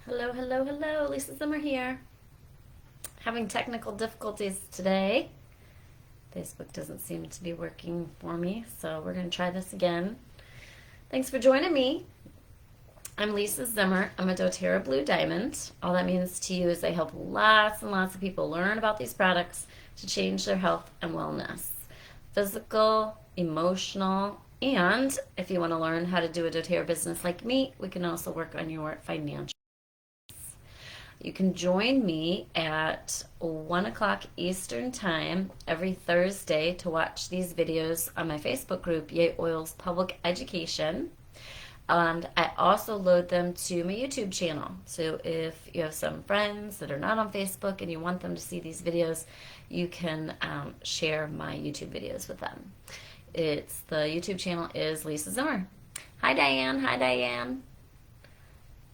Hello, hello, hello. Lisa Zimmer here. Having technical difficulties today. Facebook doesn't seem to be working for me, so we're going to try this again. Thanks for joining me. I'm Lisa Zimmer. I'm a doTERRA Blue Diamond. All that means to you is I help lots and lots of people learn about these products to change their health and wellness. Physical, emotional, and if you want to learn how to do a doTERRA business like me, we can also work on your financial. You can join me at 1 o'clock Eastern Time every Thursday to watch these videos on my Facebook group, Yay Oils Public Education. And I also load them to my YouTube channel. So if you have some friends that are not on Facebook and you want them to see these videos, you can share my YouTube videos with them. The YouTube channel is Lisa Zimmer. Hi, Diane. Hi, Diane.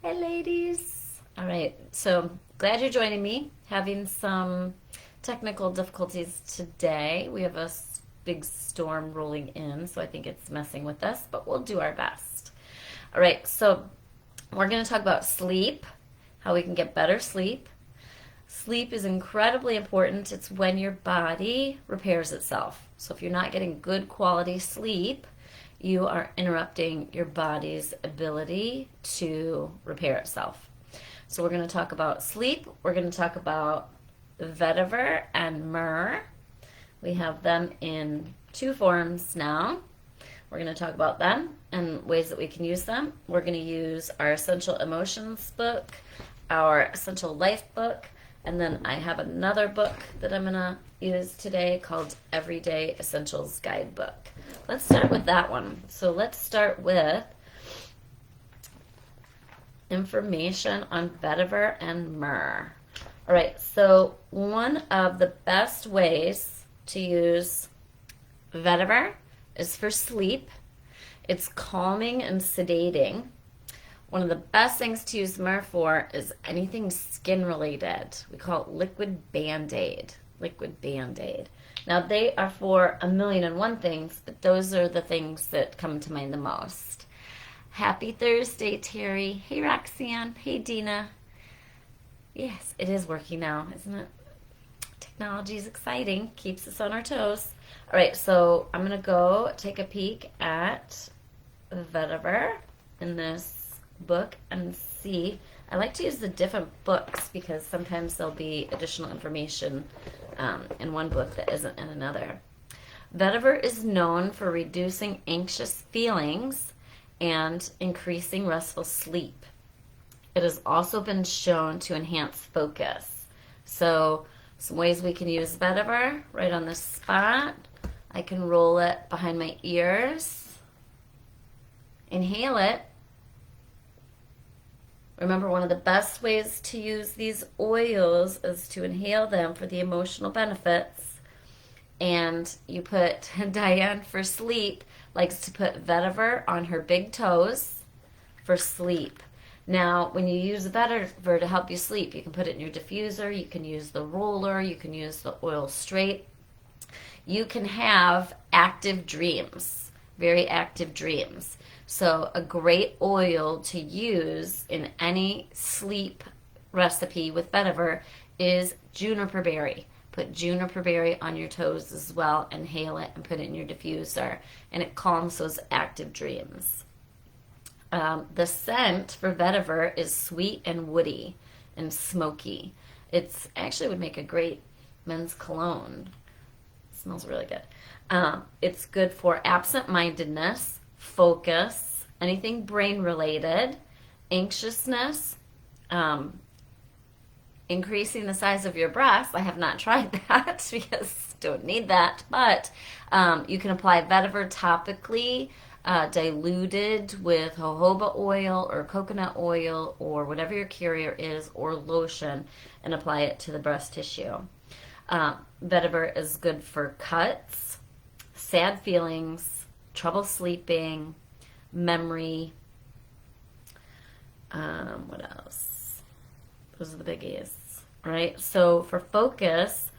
Hey, ladies. All right, so glad you're joining me. Having some technical difficulties today. We have a big storm rolling in, so I think it's messing with us, but we'll do our best. All right, so we're going to talk about sleep, how we can get better sleep. Sleep is incredibly important. It's when your body repairs itself. So if you're not getting good quality sleep, you are interrupting your body's ability to repair itself. So we're going to talk about sleep. We're going to talk about Vetiver and Myrrh. We have them in two forms now. We're going to talk about them and ways that we can use them. We're going to use our Essential Emotions book, our Essential Life book, and then I have another book that I'm going to use today called Everyday Essentials Guidebook. Let's start with that one. So let's start with information on Vetiver and Myrrh. All right, so one of the best ways to use Vetiver is for sleep. It's calming and sedating. One of the best things to use Myrrh for is anything skin related. We call it liquid Band-Aid. Liquid Band-Aid. Now they are for 1,000,001 things, but those are the things that come to mind the most. Happy Thursday, Terry. Hey, Roxanne. Hey, Dina. Yes, it is working now, isn't it? Technology is exciting. Keeps us on our toes. All right, so I'm going to go take a peek at Vetiver in this book and see. I like to use the different books because sometimes there'll be additional information in one book that isn't in another. Vetiver is known for reducing anxious feelings and increasing restful sleep. It has also been shown to enhance focus. So some ways we can use Vetiver right on the spot. I can roll it behind my ears, inhale it. Remember, one of the best ways to use these oils is to inhale them for the emotional benefits. And you put, Diane for sleep likes to put Vetiver on her big toes for sleep. Now, when you use Vetiver to help you sleep, you can put it in your diffuser, you can use the roller, you can use the oil straight. You can have active dreams, very active dreams. So a great oil to use in any sleep recipe with Vetiver is juniper berry. Put juniper berry on your toes as well, inhale it, and put it in your diffuser, and it calms those active dreams. The scent for Vetiver is sweet and woody and smoky. It's actually would make a great men's cologne. It smells really good. It's good for absent-mindedness, focus, anything brain-related, anxiousness, increasing the size of your breasts. I have not tried that because don't need that, but you can apply Vetiver topically, diluted with jojoba oil or coconut oil or whatever your carrier is, or lotion, and apply it to the breast tissue. Vetiver is good for cuts, sad feelings, trouble sleeping, memory. What else? Those are the biggies, right? So for focus,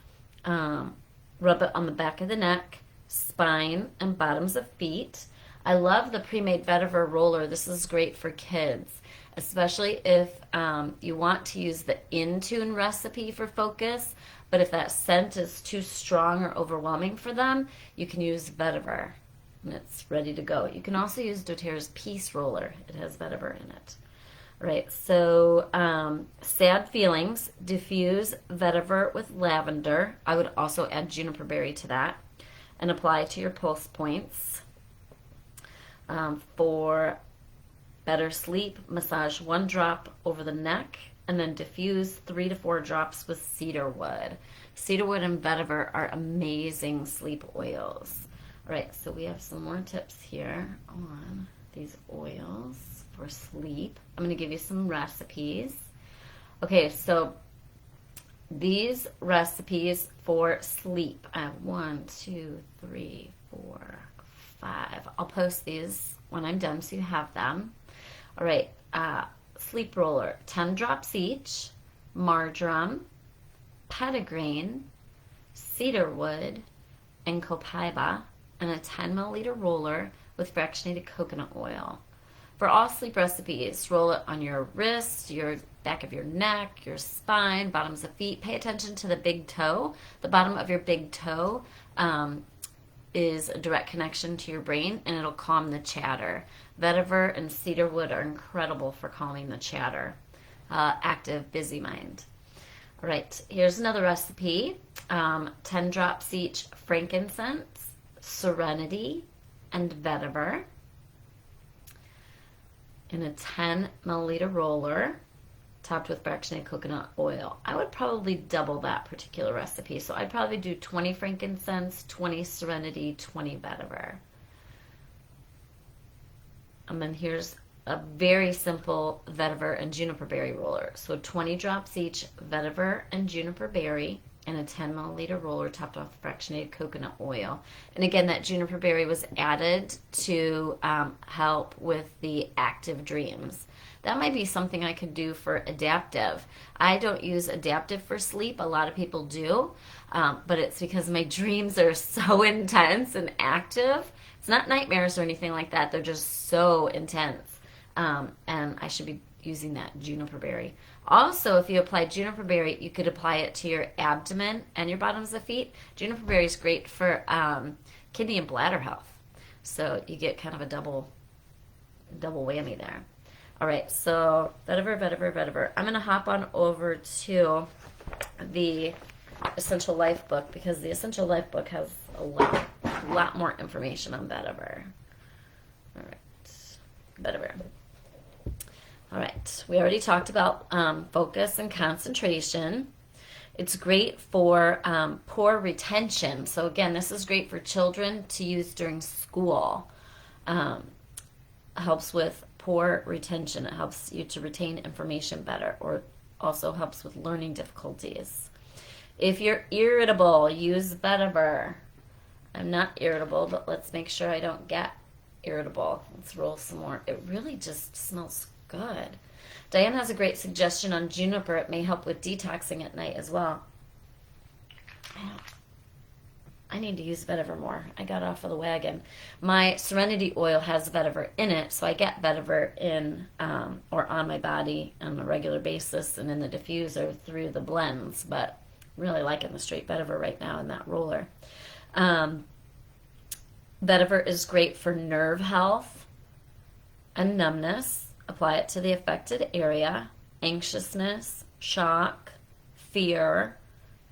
rub it on the back of the neck, spine, and bottoms of feet. I love the pre-made Vetiver roller. This is great for kids. especially if you want to use the in-tune recipe for focus, but if that scent is too strong or overwhelming for them, you can use Vetiver, and it's ready to go. You can also use doTERRA's Peace Roller. It has Vetiver in it. All right, so sad feelings, diffuse Vetiver with lavender. I would also add juniper berry to that and apply to your pulse points. For better sleep, massage 1 drop over the neck and then diffuse 3 to 4 drops with cedarwood. Cedarwood and Vetiver are amazing sleep oils. All right, so we have some more tips here on these oils for sleep. I'm going to give you some recipes. Okay, so these recipes for sleep, I have 1, 2, 3, 4, 5. I'll post these when I'm done so you have them. All right, sleep roller, 10 drops each, marjoram, petitgrain, cedarwood, and copaiba, and a 10 milliliter roller with fractionated coconut oil. For all sleep recipes, roll it on your wrist, your back of your neck, your spine, bottoms of feet. Pay attention to the big toe. The bottom of your big toe is a direct connection to your brain, and it'll calm the chatter. Vetiver and cedarwood are incredible for calming the chatter. Active, busy mind. All right, here's another recipe. 10 drops each, frankincense, serenity, and vetiver in a 10 milliliter roller topped with fractionated coconut oil. I would probably double that particular recipe. So I'd probably do 20 frankincense, 20 serenity, 20 vetiver. And then here's a very simple vetiver and juniper berry roller. So 20 drops each, vetiver and juniper berry in a 10 milliliter roller topped off with fractionated coconut oil. And again, that juniper berry was added to help with the active dreams. That might be something I could do for adaptive. I don't use adaptive for sleep. A lot of people do, but it's because my dreams are so intense and active. It's not nightmares or anything like that. They're just so intense. And I should be using that juniper berry. Also, if you apply juniper berry, you could apply it to your abdomen and your bottoms of feet. Juniper berry is great for kidney and bladder health. So you get kind of a double whammy there. All right, so vetiver. I'm going to hop on over to the Essential Life book because the Essential Life book has a lot more information on vetiver. All right, vetiver. All right, we already talked about focus and concentration. It's great for poor retention. So again, this is great for children to use during school. Helps with poor retention. It helps you to retain information better, or also helps with learning difficulties. If you're irritable, use vetiver. I'm not irritable, but let's make sure I don't get irritable. Let's roll some more. It really just smells good. Diane has a great suggestion on juniper. It may help with detoxing at night as well. I need to use vetiver more. I got off of the wagon. My Serenity oil has vetiver in it, so I get vetiver in or on my body on a regular basis and in the diffuser through the blends, but I'm really liking the straight vetiver right now in that roller. Vetiver is great for nerve health and numbness. Apply it to the affected area, anxiousness, shock, fear,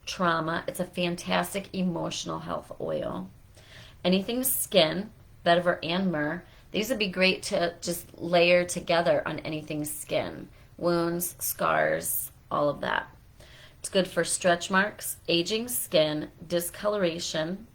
trauma. It's a fantastic emotional health oil. Anything skin, vetiver and myrrh, these would be great to just layer together on anything skin. Wounds, scars, all of that. It's good for stretch marks, aging skin, discoloration,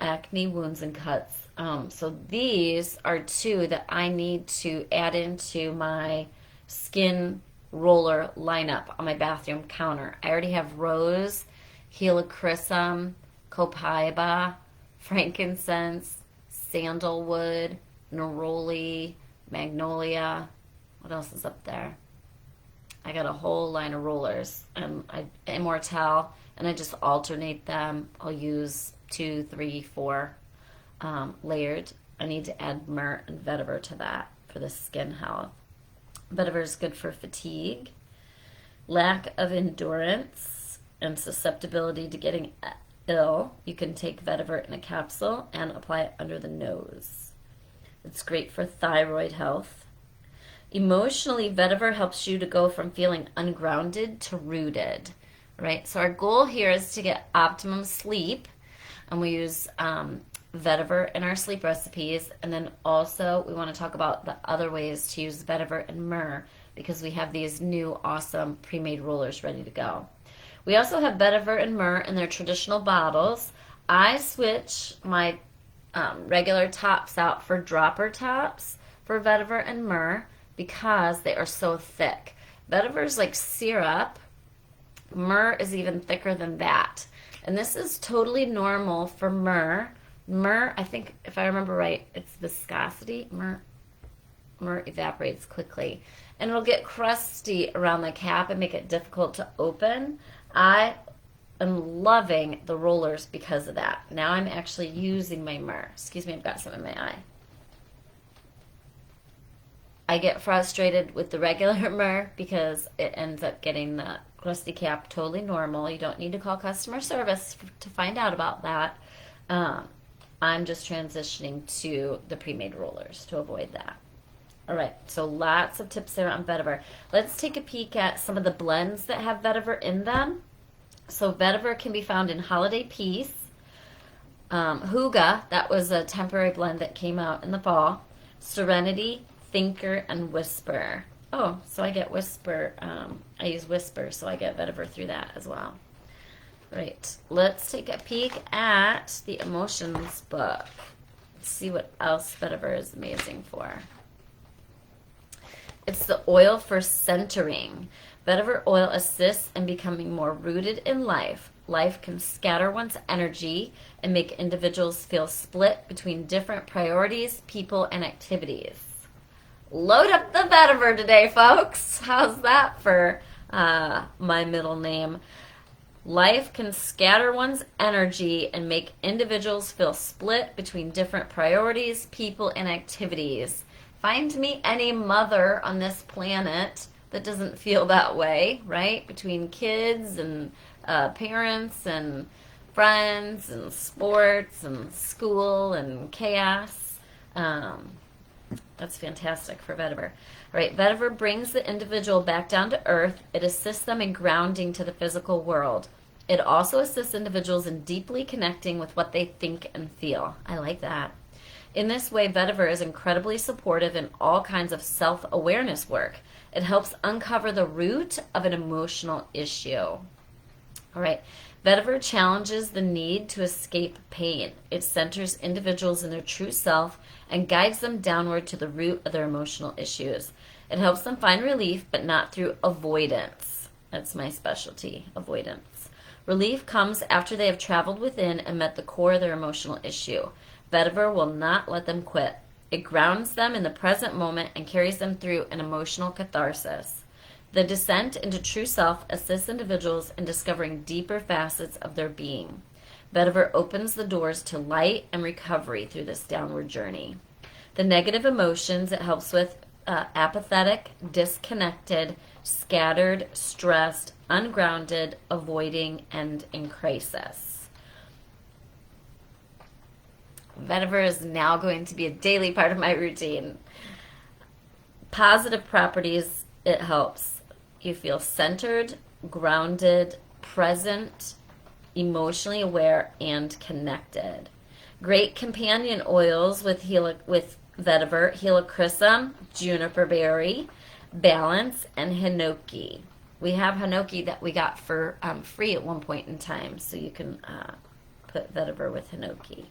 acne, wounds, and cuts. So these are 2 that I need to add into my skin roller lineup on my bathroom counter. I already have rose, helichrysum, copaiba, frankincense, sandalwood, neroli, magnolia. What else is up there? I got a whole line of rollers. Immortelle, and I just alternate them. I'll use 2, 3, 4 layered. I need to add myrrh and vetiver to that. for the skin health. Vetiver is good for fatigue, lack of endurance, and susceptibility to getting ill. You can take Vetiver in a capsule and apply it under the nose. It's great for thyroid health. Emotionally, Vetiver helps you to go from feeling ungrounded to rooted, right? So our goal here is to get optimum sleep, and we use Vetiver in our sleep recipes. And then also we want to talk about the other ways to use Vetiver and Myrrh, because we have these new awesome pre-made rollers ready to go. We also have Vetiver and Myrrh in their traditional bottles. I switch my regular tops out for dropper tops for Vetiver and Myrrh because they are so thick. Vetiver is like syrup. Myrrh is even thicker than that. And this is totally normal for Myrrh. Myrrh, I think, if I remember right, it's viscosity. Myrrh evaporates quickly. And it'll get crusty around the cap and make it difficult to open. I am loving the rollers because of that. Now I'm actually using my Myrrh. Excuse me, I've got some in my eye. I get frustrated with the regular Myrrh because it ends up getting the crusty cap totally normal. You don't need to call customer service to find out about that. I'm just transitioning to the pre-made rollers to avoid that. All right, so lots of tips there on Vetiver. Let's take a peek at some of the blends that have Vetiver in them. So Vetiver can be found in Holiday Peace, Hygge, that was a temporary blend that came out in the fall, Serenity, Thinker, and Whisper. Oh, so I get Whisper. I use Whisper, so I get Vetiver through that as well. Right, let's take a peek at the Emotions book. Let's see what else Vetiver is amazing for. It's the oil for centering. Vetiver oil assists in becoming more rooted in life. Life can scatter one's energy and make individuals feel split between different priorities, people, and activities. Load up the Vetiver today, folks. How's that for my middle name? Life can scatter one's energy and make individuals feel split between different priorities, people, and activities. Find me any mother on this planet that doesn't feel that way, right? Between kids and parents and friends and sports and school and chaos. That's fantastic for Vetiver. Right, Vetiver brings the individual back down to earth. It assists them in grounding to the physical world. It also assists individuals in deeply connecting with what they think and feel. I like that. In this way, Vetiver is incredibly supportive in all kinds of self-awareness work. It helps uncover the root of an emotional issue. All right, Vetiver challenges the need to escape pain. It centers individuals in their true self and guides them downward to the root of their emotional issues. It helps them find relief, but not through avoidance. That's my specialty, avoidance. Relief comes after they have traveled within and met the core of their emotional issue. Vetiver will not let them quit. It grounds them in the present moment and carries them through an emotional catharsis. The descent into true self assists individuals in discovering deeper facets of their being. Vetiver opens the doors to light and recovery through this downward journey. The negative emotions it helps with apathetic, disconnected, scattered, stressed, ungrounded, avoiding, and in crisis. Vetiver is now going to be a daily part of my routine. Positive properties, it helps. You feel centered, grounded, present, emotionally aware, and connected. Great companion oils with Vetiver: helichrysum, juniper berry, balance, and hinoki. We have hinoki that we got for free at one point in time, so you can put Vetiver with hinoki.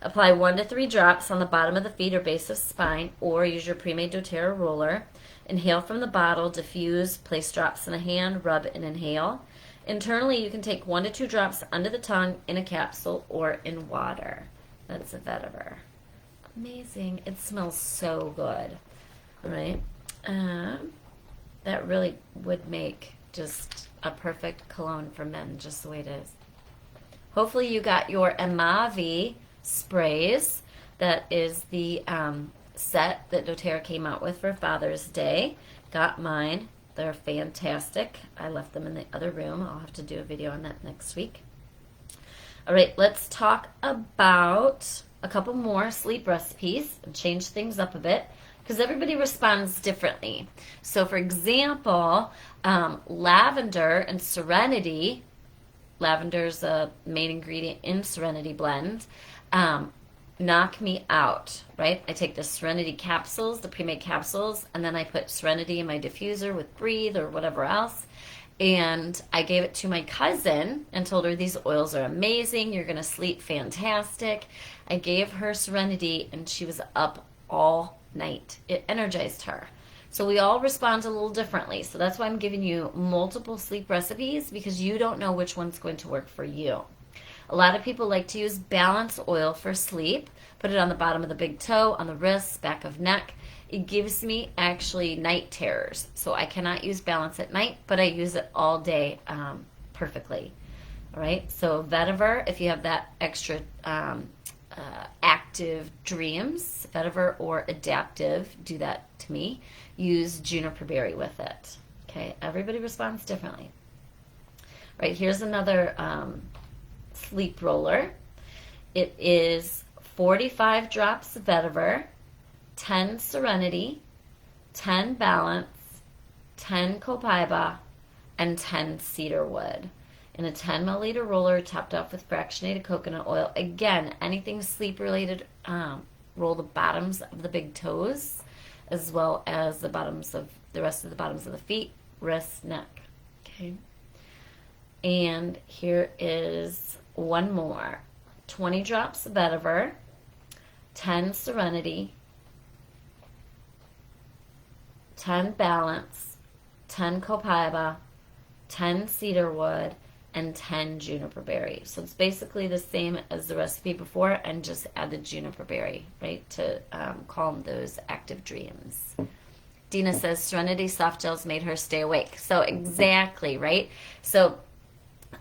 Apply 1 to 3 drops on the bottom of the feet or base of spine, or use your pre-made doTERRA roller. Inhale from the bottle, diffuse, place drops in a hand, rub and inhale. Internally, you can take 1 to 2 drops under the tongue in a capsule or in water. That's a Vetiver. Amazing. It smells so good. All right. That really would make just a perfect cologne for men, just the way it is. Hopefully you got your Emavi sprays. That is the set that doTERRA came out with for Father's Day. Got mine. They're fantastic. I left them in the other room. I'll have to do a video on that next week. All right, let's talk about a couple more sleep recipes and change things up a bit because everybody responds differently. So, for example, lavender and serenity, lavender's a main ingredient in Serenity Blend, knock me out, right? I take the Serenity capsules, the pre-made capsules, and then I put Serenity in my diffuser with Breathe or whatever else. And I gave it to my cousin and told her these oils are amazing. You're going to sleep fantastic. I gave her Serenity and she was up all night. It energized her. So we all respond a little differently. So that's why I'm giving you multiple sleep recipes because you don't know which one's going to work for you. A lot of people like to use balance oil for sleep. Put it on the bottom of the big toe, on the wrists, back of neck. It gives me actually night terrors. So I cannot use balance at night, but I use it all day perfectly. All right. So Vetiver, if you have that extra active dreams, Vetiver or adaptive, do that to me. Use juniper berry with it. Okay. Everybody responds differently. Right. Here's another sleep roller. It is 45 drops of Vetiver, 10 Serenity, 10 Balance, 10 Copaiba, and 10 Cedar Wood in a 10 milliliter roller topped off with fractionated coconut oil. Again, anything sleep related, roll the bottoms of the big toes as well as the bottoms of the rest of the bottoms of the feet, wrists, neck. Okay. And here is one more. 20 drops of Vetiver, 10 Serenity, 10 Balance, 10 Copaiba, 10 Cedar Wood, and 10 Juniper Berry. So it's basically the same as the recipe before and just add the Juniper Berry, right, to calm those active dreams. Dina says Serenity soft gels made her stay awake. So exactly, right? So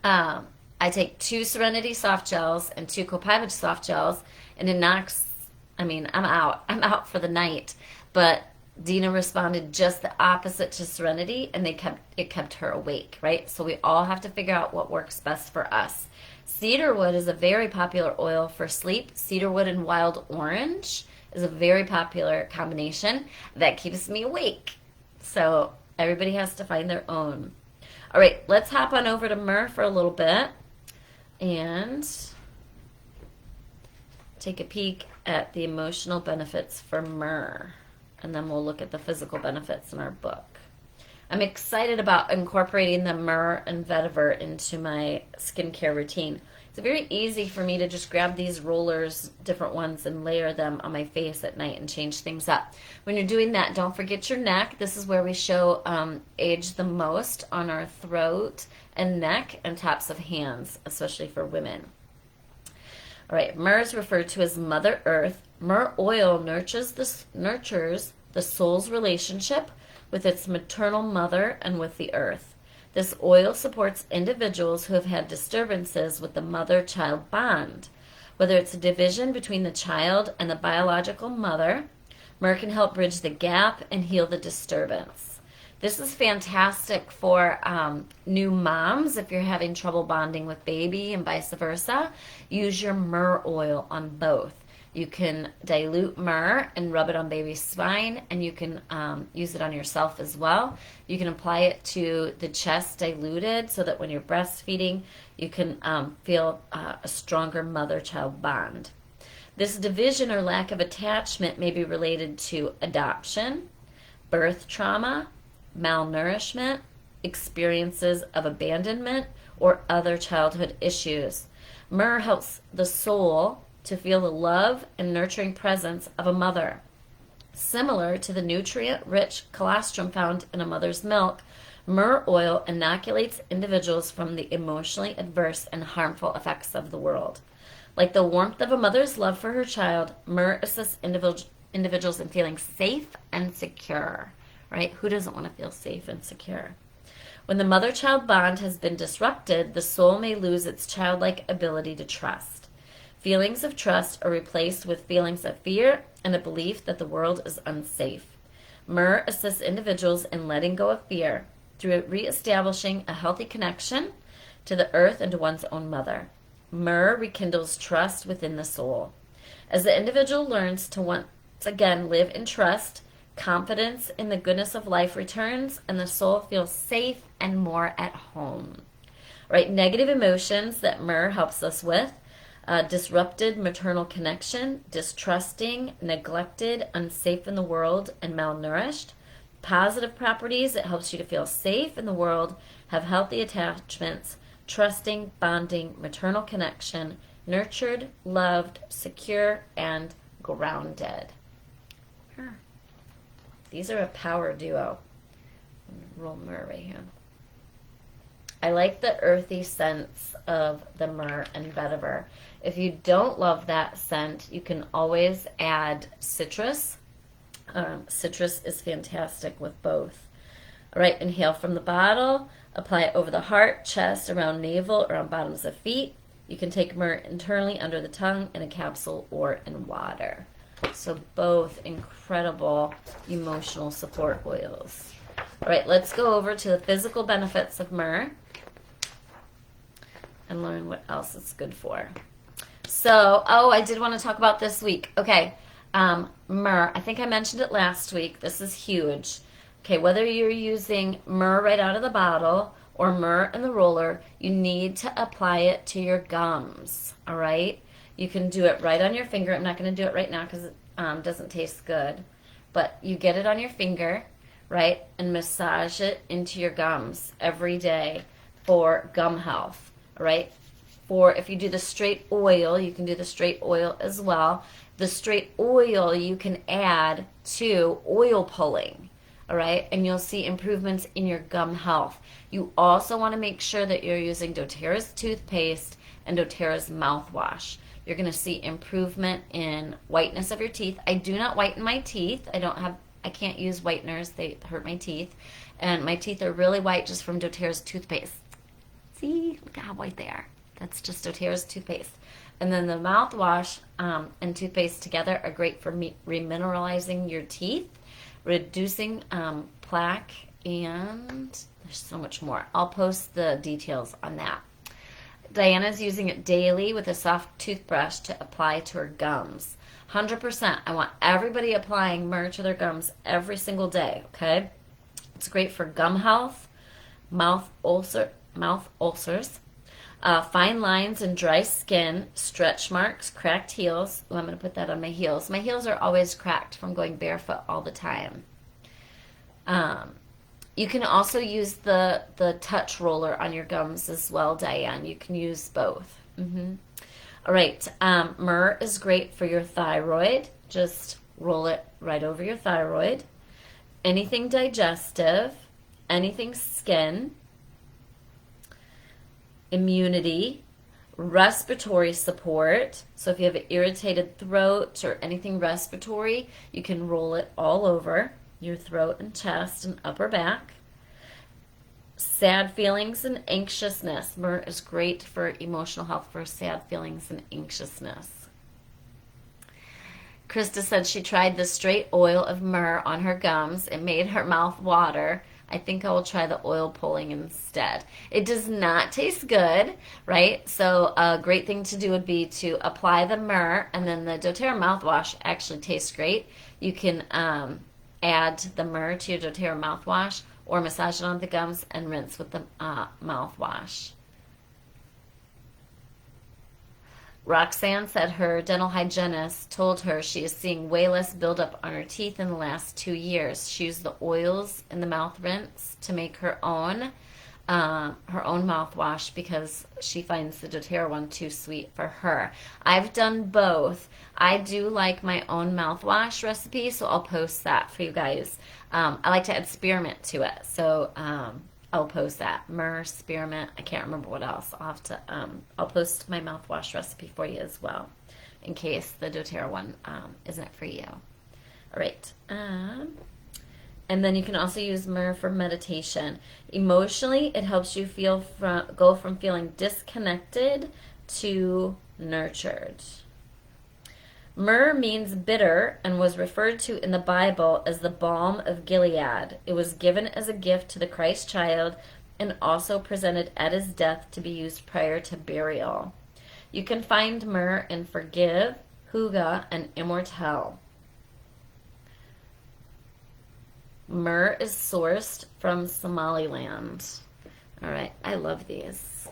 I take 2 Serenity soft gels and 2 Copaiba soft gels, and it knocks, I'm out. I'm out for the night. But Dina responded just the opposite to Serenity, and it kept her awake, right? So we all have to figure out what works best for us. Cedarwood is a very popular oil for sleep. Cedarwood and wild orange is a very popular combination that keeps me awake. So everybody has to find their own. All right, let's hop on over to Myrrh for a little bit and take a peek at the emotional benefits for Myrrh. And then we'll look at the physical benefits in our book. I'm excited about incorporating the Myrrh and Vetiver into my skincare routine. It's very easy for me to just grab these rollers, different ones, and layer them on my face at night and change things up. When you're doing that, don't forget your neck. This is where we show age the most on our throat and neck and tops of hands, especially for women. All right, Myrrh is referred to as Mother Earth. Myrrh oil nurtures the soul's relationship with its maternal mother and with the earth. This oil supports individuals who have had disturbances with the mother-child bond. Whether it's a division between the child and the biological mother, Myrrh can help bridge the gap and heal the disturbance. This is fantastic for new moms. If you're having trouble bonding with baby and vice versa, use your Myrrh oil on both. You can dilute Myrrh and rub it on baby's spine, and you can use it on yourself as well. You can apply it to the chest diluted so that when you're breastfeeding, you can feel a stronger mother-child bond. This division or lack of attachment may be related to adoption, birth trauma, malnourishment, experiences of abandonment, or other childhood issues. Myrrh helps the soul to feel the love and nurturing presence of a mother. Similar to the nutrient-rich colostrum found in a mother's milk, Myrrh oil inoculates individuals from the emotionally adverse and harmful effects of the world. Like the warmth of a mother's love for her child, Myrrh assists individuals in feeling safe and secure, right? Who doesn't want to feel safe and secure? When the mother-child bond has been disrupted, the soul may lose its childlike ability to trust. Feelings of trust are replaced with feelings of fear and a belief that the world is unsafe. Myrrh assists individuals in letting go of fear through reestablishing a healthy connection to the earth and to one's own mother. Myrrh rekindles trust within the soul. As the individual learns to once again live in trust, confidence in the goodness of life returns, and the soul feels safe and more at home. Right? Negative emotions that myrrh helps us with: disrupted maternal connection, distrusting, neglected, unsafe in the world, and malnourished. Positive properties: it helps you to feel safe in the world, have healthy attachments, trusting, bonding, maternal connection, nurtured, loved, secure, and grounded. These are a power duo. Roll myrrh right here. I like the earthy scents of the myrrh and vetiver. If you don't love that scent, you can always add citrus. Citrus is fantastic with both. All right, inhale from the bottle. Apply it over the heart, chest, around navel, around bottoms of feet. You can take myrrh internally under the tongue in a capsule or in water. So both incredible emotional support oils. All right, let's go over to the physical benefits of myrrh and learn what else it's good for. So, I did want to talk about this week. Okay, myrrh. I think I mentioned it last week. This is huge. Okay, whether you're using myrrh right out of the bottle or myrrh in the roller, you need to apply it to your gums, all right? You can do it right on your finger. I'm not going to do it right now because it doesn't taste good. But you get it on your finger, right, and massage it into your gums every day for gum health, all right? For if you do the straight oil, you can do the straight oil as well. The straight oil you can add to oil pulling, all right? And you'll see improvements in your gum health. You also want to make sure that you're using doTERRA's toothpaste and doTERRA's mouthwash. You're going to see improvement in whiteness of your teeth. I do not whiten my teeth. I can't use whiteners. They hurt my teeth. And my teeth are really white just from doTERRA's toothpaste. See? Look at how white they are. That's just doTERRA's toothpaste. And then the mouthwash and toothpaste together are great for remineralizing your teeth, reducing plaque, and there's so much more. I'll post the details on that. Diana's using it daily with a soft toothbrush to apply to her gums. 100%. I want everybody applying myrrh to their gums every single day, okay? It's great for gum health, mouth ulcers, fine lines and dry skin, stretch marks, cracked heels. Oh, I'm going to put that on my heels. My heels are always cracked from going barefoot all the time. You can also use the touch roller on your gums as well, Diane. You can use both. All right. Myrrh is great for your thyroid. Just roll it right over your thyroid. Anything digestive, anything skin, immunity, respiratory support. So if you have an irritated throat or anything respiratory, you can roll it all over your throat and chest and upper back. Sad feelings and anxiousness. Myrrh is great for emotional health for sad feelings and anxiousness. Krista said she tried the straight oil of myrrh on her gums. It made her mouth water. I think I will try the oil pulling instead. It does not taste good, right? So a great thing to do would be to apply the myrrh, and then the doTERRA mouthwash actually tastes great. You can add the myrrh to your doTERRA mouthwash or massage it on the gums and rinse with the mouthwash. Roxanne said her dental hygienist told her she is seeing way less buildup on her teeth in the last 2 years. She used the oils in the mouth rinse to make her own mouthwash because she finds the doTERRA one too sweet for her. I've done both. I do like my own mouthwash recipe, so I'll post that for you guys. I like to add spearmint to it, so I'll post that. Myrrh, spearmint, I can't remember what else. I'll have to, I'll post my mouthwash recipe for you as well, in case the doTERRA one isn't for you. All right. And then you can also use myrrh for meditation. Emotionally, it helps you go from feeling disconnected to nurtured. Myrrh means bitter and was referred to in the Bible as the balm of Gilead. It was given as a gift to the Christ child and also presented at his death to be used prior to burial. You can find myrrh in Forgive, Huga, and Immortelle. Myrrh is sourced from Somaliland. All right, I love these.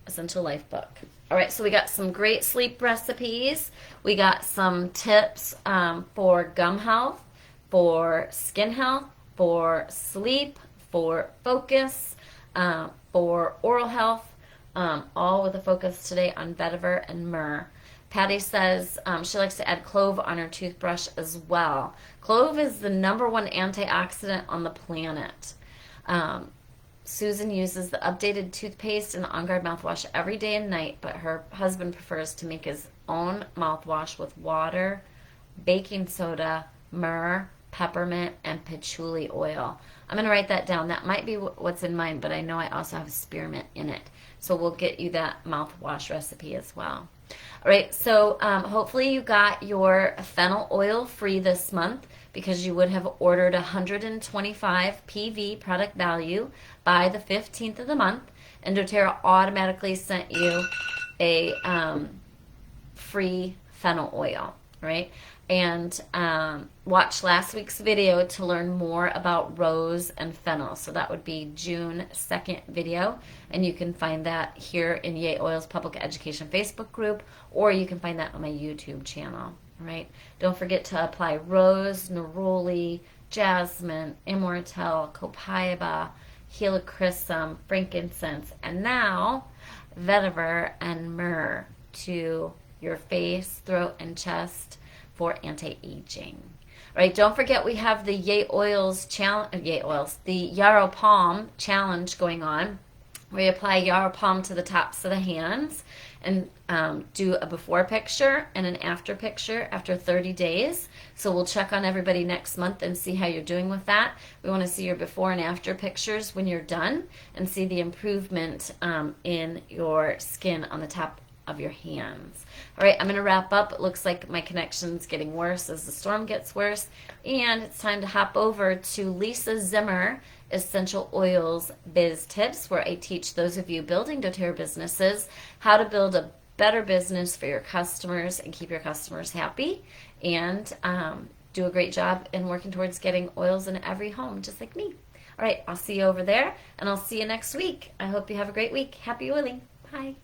Essential Life book. All right, so we got some great sleep recipes. We got some tips for gum health, for skin health, for sleep, for focus, for oral health, all with a focus today on vetiver and myrrh. Patty says she likes to add clove on her toothbrush as well. Clove is the #1 antioxidant on the planet. Susan uses the updated toothpaste and the On Guard mouthwash every day and night, but her husband prefers to make his own mouthwash with water, baking soda, myrrh, peppermint, and patchouli oil. I'm going to write that down. That might be what's in mine, but I know I also have spearmint in it. So we'll get you that mouthwash recipe as well. All right, so hopefully you got your fennel oil free this month because you would have ordered 125 PV product value by the 15th of the month, and doTERRA automatically sent you a free fennel oil, right? And watch last week's video to learn more about rose and fennel. So that would be June 2nd video, and you can find that here in Yay Oil's Public Education Facebook group, or you can find that on my YouTube channel, right? Don't forget to apply rose, neroli, jasmine, immortelle, copaiba, helichrysum, frankincense, and now vetiver and myrrh to your face, throat, and chest for anti-aging. All right, don't forget we have the Yay Oils challenge, the Yarrow Palm challenge going on. We apply Yarrow Palm to the tops of the hands and do a before picture and an after picture after 30 days. So we'll check on everybody next month and see how you're doing with that. We want to see your before and after pictures when you're done and see the improvement in your skin on the top of your hands. All right, I'm going to wrap up. It looks like my connection's getting worse as the storm gets worse, and it's time to hop over to Lisa Zimmer Essential Oils Biz Tips, where I teach those of you building doTERRA businesses how to build a better business for your customers and keep your customers happy, and do a great job in working towards getting oils in every home, just like me. All right, I'll see you over there, and I'll see you next week. I hope you have a great week. Happy oiling. Bye.